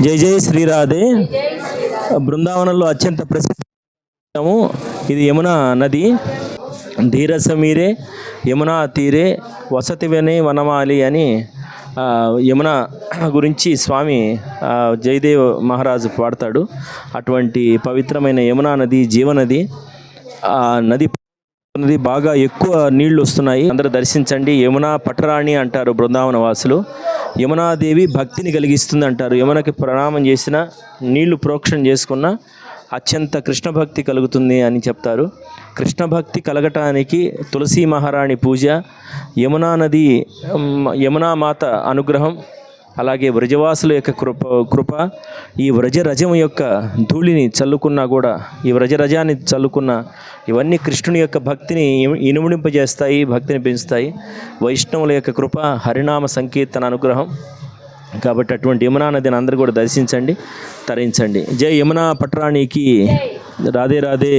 జై జై శ్రీరాధే. బృందావనంలో అత్యంత ప్రసిద్ధము ఇది యమునా నది. ధీరసమీరే యమునా తీరే వసతి వినే వనమాలి అని యమున గురించి స్వామి జయదేవ్ మహారాజు పాడతాడు. అటువంటి పవిత్రమైన యమునా నది జీవనది. ఆ నది బాగా ఎక్కువ నీళ్లు వస్తున్నాయి. అందరూ దర్శించండి. యమునా పట్టరాణి అంటారు బృందావన వాసులు. యమునాదేవి భక్తిని కలిగిస్తుంది అంటారు. యమునకి ప్రణామం చేసిన, నీళ్లు ప్రోక్షణ చేసుకున్న అత్యంత కృష్ణ భక్తి కలుగుతుంది అని చెప్తారు. కృష్ణ భక్తి కలగటానికి తులసి మహారాణి పూజ, యమునా నది, యమునా మాత అనుగ్రహం, అలాగే వ్రజవాసుల యొక్క కృప ఈ వ్రజరజం యొక్క ధూళిని చల్లుకున్నా కూడా, ఈ వ్రజరజాన్ని చల్లుకున్న ఇవన్నీ కృష్ణుని యొక్క భక్తిని ఇనుముడింపజేస్తాయి, భక్తిని పెంచుతాయి. వైష్ణవుల యొక్క కృప, హరినామ సంకీర్తన అనుగ్రహం. కాబట్టి అటువంటి యమునా నదిని అందరూ కూడా దర్శించండి, తరించండి. జై యమునా పట్టరాణికి. రాధే రాధే.